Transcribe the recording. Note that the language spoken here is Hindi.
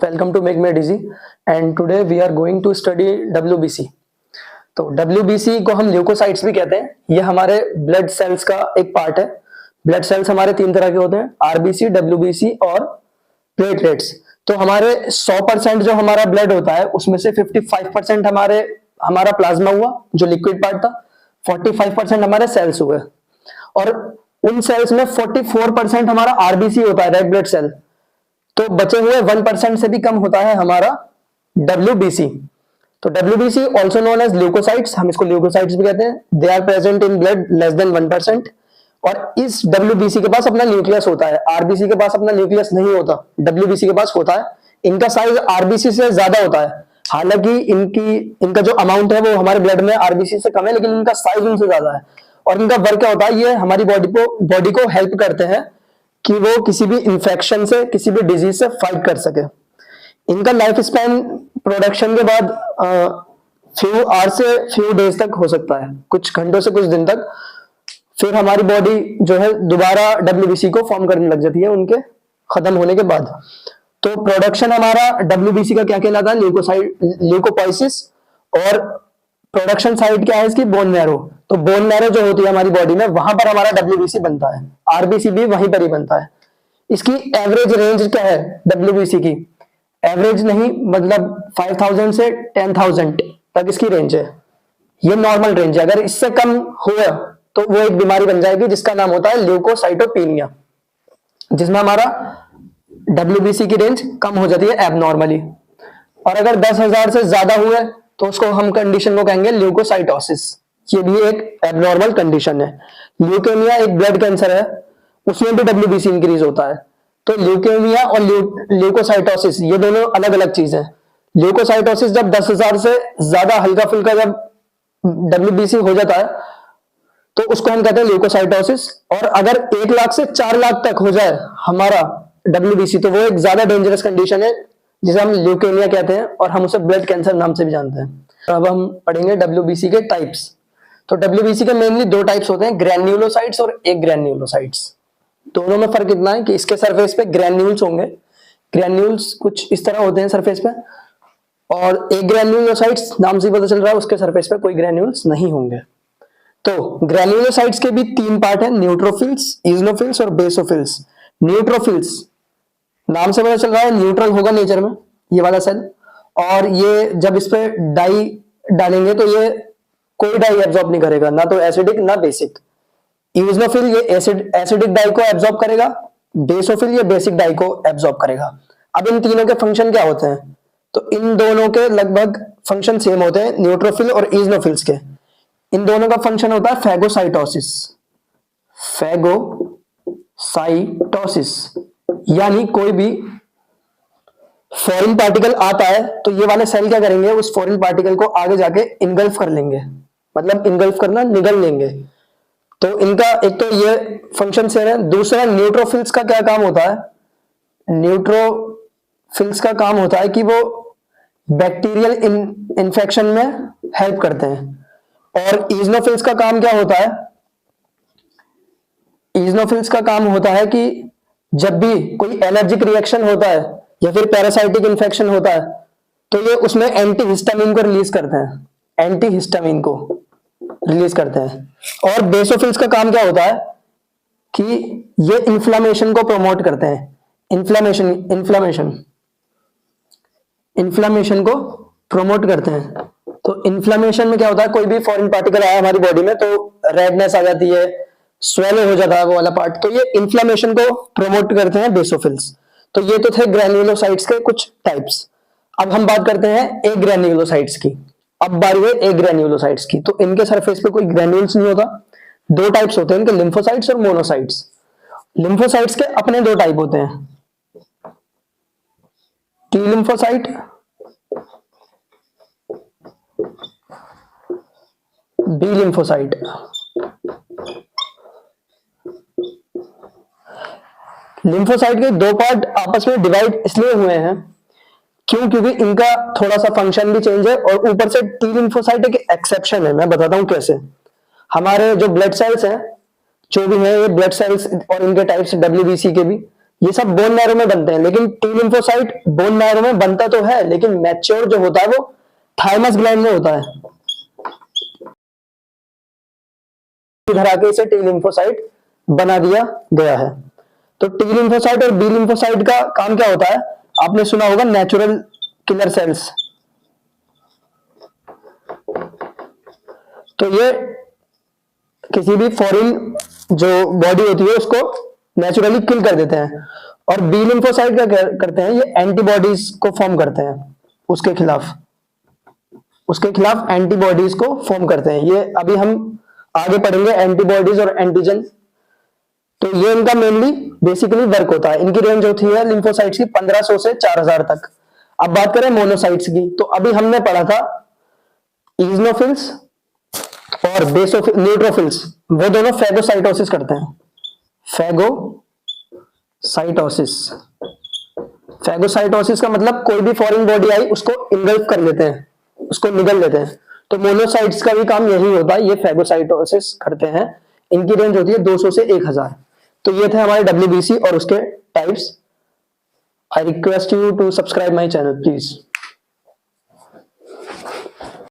welcome to Make Made Easy and today we are going to study WBC। तो WBC को हम ल्यूकोसाइट्स भी कहते हैं। ये हमारे ब्लड सेल्स का एक पार्ट है। ब्लड सेल्स हमारे तीन तरह के होते हैं, आरबीसी, WBC और प्लेटलेट्स। तो हमारे 100% जो हमारा ब्लड होता है उसमें से 55% हमारा प्लाज्मा हुआ जो लिक्विड पार्ट था, 45% हमारे सेल्स हुए और उन सेल्स में 44% हमारा आरबीसी होता है, रेड ब्लड सेल। तो बचे हुए 1% से भी कम होता है हमारा WBC। तो WBC also known as leukocytes, हम इसको ल्यूकोसाइट्स भी कहते हैं। They are present in blood less than 1%। और इस WBC के पास अपना न्यूक्लियस होता है, आरबीसी के पास अपना न्यूक्लियस नहीं होता, WBC के पास होता है। इनका साइज आरबीसी से ज्यादा होता है, हालांकि इनका जो अमाउंट है वो हमारे ब्लड में आरबीसी से कम है, लेकिन इनका साइज उनसे ज्यादा है। और इनका वर्क क्या होता है, ये हमारी बॉडी को हेल्प करते हैं कि वो किसी भी इंफेक्शन से, किसी भी डिजीज से फाइट कर सके। इनका लाइफ स्पैन प्रोडक्शन के बाद फ्यू आवर से फ्यू डेज तक हो सकता है, कुछ घंटों से कुछ दिन तक। फिर हमारी बॉडी जो है दोबारा WBC को फॉर्म करने लग जाती है उनके खत्म होने के बाद। तो प्रोडक्शन हमारा WBC का क्या कहलाता है, ल्यूकोपोइसिस। और प्रोडक्शन साइट क्या है इसकी, बोन मैरो। तो बोन मैरो जो होती है हमारी बॉडी में, वहां पर हमारा WBC बनता है, आरबीसी भी वहीं पर ही बनता है। इसकी एवरेज रेंज क्या है WBC की, एवरेज नहीं मतलब 5000 से 10,000 तक इसकी रेंज है। ये नॉर्मल रेंज है। अगर इससे कम हुआ तो वो एक बीमारी बन जाएगी जिसका नाम होता है ल्यूकोसाइटोपेनिया, जिसमें हमारा WBC की रेंज कम हो जाती है एबनॉर्मली। और अगर 10,000 से ज्यादा हुए तो उसको हम कंडीशन को कहेंगे ल्यूकोसाइटोसिस। ये भी एक एबनॉर्मल कंडीशन है। ल्यूकेमिया एक ब्लड कैंसर है, उसमें भी WBC इंक्रीज होता है। तो ल्यूकेमिया और ल्यूकोसाइटोसिस ये दोनों अलग अलग चीज है। ल्यूकोसाइटोसिस जब 10,000 से ज्यादा हल्का फुल्का जब WBC हो जाता है तो उसको हम कहते हैं ल्यूकोसाइटोसिस। और अगर 1 लाख से 4 लाख तक हो जाए हमारा WBC तो वो एक ज्यादा डेंजरस कंडीशन है जिसे हम ल्यूकेमिया कहते हैं और हम उसे ब्लड कैंसर नाम से भी जानते हैं। अब हम पढ़ेंगे WBC के टाइप्स। तो WBC के मेनली 2 टाइप्स होते हैं, ग्रैन्युलोसाइट्स और एग्रैन्युलोसाइट्स। दोनों में फर्क इतना है कि इसके सरफेस पे ग्रैन्यूल्स होंगे, ग्रैन्यूल्स कुछ इस तरह होते हैं सरफेस पे, और एग्रैन्युलोसाइट्स नाम से पता चल रहा है उसके सरफेस पे कोई ग्रैन्यूल्स नहीं होंगे। तो ग्रैन्युलोसाइट्स के भी 3 पार्ट हैं, न्यूट्रोफिल्स, इजनोफिल्स और बेसोफिल्स। न्यूट्रोफिल्स नाम से पता चल रहा है न्यूट्रल होगा नेचर में ये वाला सेल, और ये जब इस पे डाई डालेंगे तो ये कोई डाई एब्जॉर्ब नहीं करेगा, ना तो एसिडिक ना बेसिक। इजनोफिल ये एसिडिक डाई को एब्जॉर्ब करेगा, बेसोफिल ये बेसिक डाई को एब्जॉर्ब करेगा। अब इन तीनों के फंक्शन क्या होते हैं, तो इन दोनों के लगभग फंक्शन सेम होते हैं, न्यूट्रोफिल और इजनोफिल्स के। इन दोनों का फंक्शन होता है फैगोसाइटोसिस, फैगोसाइटोसिस, यानी कोई भी फॉरेन पार्टिकल आता है तो ये वाले सेल क्या करेंगे, उस फॉरेन पार्टिकल को आगे जाके इनगल्फ कर लेंगे, मतलब इनगल्फ करना, निगल लेंगे। तो इनका एक तो ये फंक्शन सेम है। दूसरा, न्यूट्रोफिल्स का क्या काम होता है, न्यूट्रोफिल्स का काम होता है कि वो बैक्टीरियल इन्फेक्शन में हेल्प करते हैं। और इजनोफिल्स का काम क्या होता है, इजनोफिल्स का काम होता है कि जब भी कोई एलर्जिक रिएक्शन होता है या फिर पैरासाइटिक इन्फेक्शन होता है तो ये उसमें एंटीहिस्टामिन को रिलीज करते हैं, एंटीहिस्टामिन को रिलीज करते हैं। और बेसोफिल्स का काम क्या होता है कि ये इन्फ्लामेशन को प्रमोट करते हैं, इन्फ्लामेशन को प्रमोट करते हैं। तो इन्फ्लामेशन में क्या होता है, कोई भी फॉरेन पार्टिकल आया हमारी बॉडी में तो रेडनेस आ जाती है, स्वेलो हो जाता है वो वाला पार्ट, तो ये इन्फ्लामेशन को प्रमोट करते हैं बेसोफिल्स। तो ये तो थे ग्रैन्युलोसाइट्स के कुछ टाइप्स। अब हम बात करते हैं एग्रैन्युलोसाइट्स की। अब बारी है एग्रैन्युलोसाइट्स की। तो इनके सरफेस पे कोई ग्रैन्यूल्स नहीं होता। 2 टाइप्स होते हैं इनके, लिम्फोसाइट्स और मोनोसाइट्स। लिम्फोसाइट्स के अपने 2 टाइप होते हैं, T lymphocyte, B lymphocyte. Lymphocyte के 2 पार्ट आपस में डिवाइड इसलिए हुए हैं क्योंकि इनका थोड़ा सा फंक्शन भी चेंज है, और ऊपर से टी लिम्फोसाइट एक एक्सेप्शन है। मैं बताता हूं कैसे। हमारे जो ब्लड सेल्स हैं जो भी हैं, ये ब्लड सेल्स और इनके टाइप्स WBC के भी, ये सब बोन मैरो में बनते हैं, लेकिन टी लिम्फोसाइट बोन मैरो में बनता तो है, लेकिन मैच्योर जो होता है वो थाइमस ग्लैंड में होता है। इधर आके इसे टी लिम्फोसाइट बना दिया गया है। तो टी लिम्फोसाइट और बी लिम्फोसाइट का काम क्या होता है, आपने सुना होगा नेचुरल किलर सेल्स। तो ये किसी भी फॉरेन जो बॉडी होती है उसको नेचुरली किल कर देते हैं। और बी लिम्फोसाइट क्या करते हैं, ये एंटीबॉडीज को फॉर्म करते हैं, उसके खिलाफ एंटीबॉडीज को फॉर्म करते हैं। ये अभी हम आगे पढ़ेंगे एंटीबॉडीज और एंटीजन। तो ये इनका मेनली बेसिकली वर्क होता है। इनकी रेंज होती है लिम्फोसाइट्स की 1500 से 4000 तक। अब बात करें मोनोसाइट्स की, तो अभी हमने पढ़ा था इजनोफिल्स और न्यूट्रोफिल्स, वो दोनों फैगोसाइटोसिस करते हैं। फैगोसाइटोसिस का मतलब कोई भी फॉरेन बॉडी आई उसको इनगल्फ कर लेते हैं, उसको निगल लेते हैं। तो मोनोसाइट्स का भी काम यही होता है, ये फैगोसाइटोसिस करते हैं। इनकी रेंज होती है 200 से 1000। तो ये थे हमारे WBC और उसके types. I request you to subscribe my channel please.